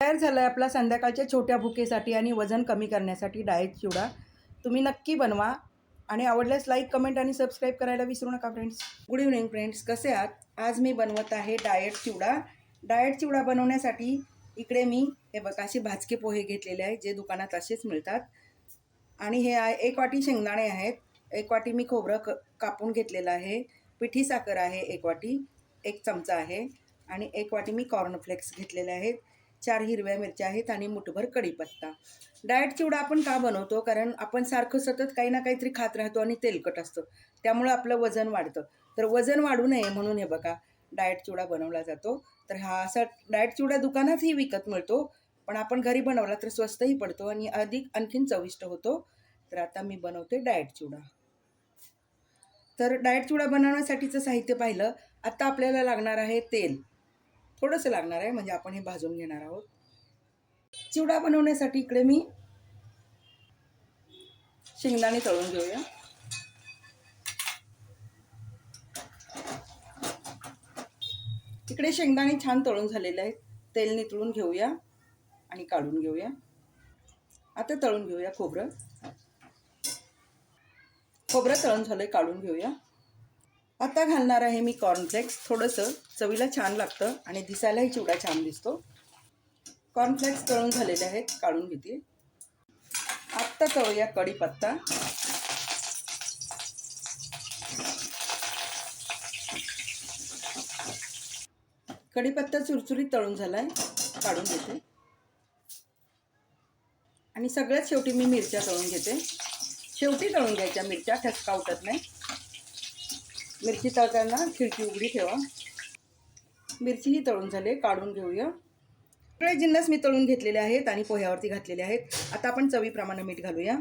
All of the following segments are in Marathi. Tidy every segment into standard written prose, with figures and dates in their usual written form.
तयार झाला आहे आपला संध्याकाळच्या छोट्या भुकेसाठी आणि वजन कमी करण्यासाठी डाएट चिवडा. तुम्ही नक्की बनवा आणि आवडल्यास लाईक, कमेंट आणि सबस्क्राईब करायला विसरू नका फ्रेंड्स. गुड इव्हनिंग फ्रेंड्स, कसे आहात? आज मी बनवत आहे डाएट चिवडा. डाएट चिवडा बनवण्यासाठी इकडे मी हे बघा असे भाजके पोहे घेतलेले आहेत, जे दुकानात असेच मिळतात. आणि हे आहे 1 वाटी शेंगदाणे आहेत, 1 वाटी मी खोबरं कापून घेतलेलं आहे, पिठी साखर आहे 1 वाटी, 1 चमचा आहे आणि 1 वाटी मी कॉर्नफ्लेक्स घेतलेले आहेत, 4 हिरव्या मिरच्या आहेत आणि मुठभर कढीपत्ता. डाएट चिवडा आपण का बनवतो? कारण आपण सारखं सतत काही ना काहीतरी खात राहतो आणि तेलकट असतं, त्यामुळं आपलं वजन वाढतं. तर वजन वाढू नये म्हणून हे बघा डाएट चिवडा बनवला जातो. तर हा असा डाएट चिवडा दुकानातही विकत मिळतो, पण आपण घरी बनवला तर स्वस्तही पडतो आणि आणखीन चविष्ट होतो. तर आता मी बनवते डाएट चिवडा. तर डाएट चिवडा बनवण्यासाठीचं साहित्य पाहिलं. आता आपल्याला लागणार आहे तेल, थोडंसं लागणार आहे, म्हणजे आपण हे भाजून घेणार आहोत. चिवडा बनवण्यासाठी इकडे मी शेंगदाणे तळून घेऊया. इकडे शेंगदाणे छान तळून झालेले आहेत. तेल नितळून घेऊया आणि काढून घेऊया. आता तळून घेऊया खोबरं. खोबरं तळून झालंय, काढून घेऊया. आता घालणार आहे मी कॉर्नफ्लेक्स. थोडंसं चवीला छान लागतं आणि दिसायलाही चिवडा छान दिसतो. कॉर्नफ्लेक्स तळून झालेले आहेत, काढून घेते. आत्ता तळूया कढीपत्ता. कढीपत्ता चुरचुरीत तळून झालाय, काढून घेते. आणि सगळ्यात शेवटी मी मिरच्या तळून घेते. शेवटी तळून घ्यायच्या मिरच्या, ठसका उठत नाही. मिरची तळताना खिडकी उघडी ठेवा. मिरचीही तळून झाले, काढून घेऊया. सगळे जिन्नस मी तळून घेतलेले आहेत आणि पोह्यावरती घातलेले आहेत. आता आपण चवीप्रमाणे मीठ घालूया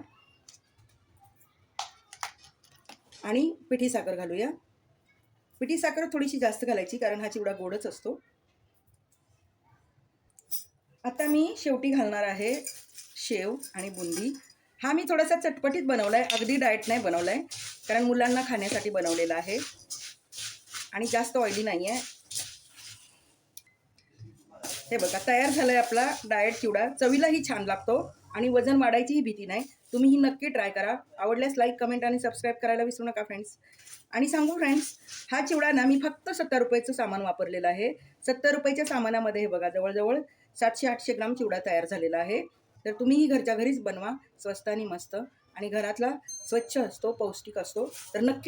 आणि पिठी साखर घालूया. पिठी साखर थोडीशी जास्त घालायची, कारण हा चिवडा गोडच असतो. आता मी शेवटी घालणार आहे शेव आणि बुंदी. हा मी थोडासा चटपटीत बनवला आहे, अगदी डाएट नाही बनवला आहे, कारण मुलांना खाण्यासाठी बनवलेला आहे आणि जास्त ऑइली नाही आहे. हे बघा तयार झालं आहे आपला डाएट चिवडा. चवीलाही छान लागतो आणि वजन वाढायचीही भीती नाही. तुम्ही ही नक्की ट्राय करा. आवडल्यास लाईक, कमेंट आणि सबस्क्राईब करायला विसरू नका फ्रेंड्स. आणि सांगू फ्रेंड्स, हा चिवडा ना मी फक्त 70 रुपयाचं सामान वापरलेलं आहे. 70 रुपयाच्या सामानामध्ये हे बघा जवळजवळ 700-800 ग्राम चिवडा तयार झालेला आहे. तर तुम्हीही घरच्या घरीच बनवा, स्वस्त आणि मस्त, आणि घरातला स्वच्छ असतो, पौष्टिक असतो. तर नक्की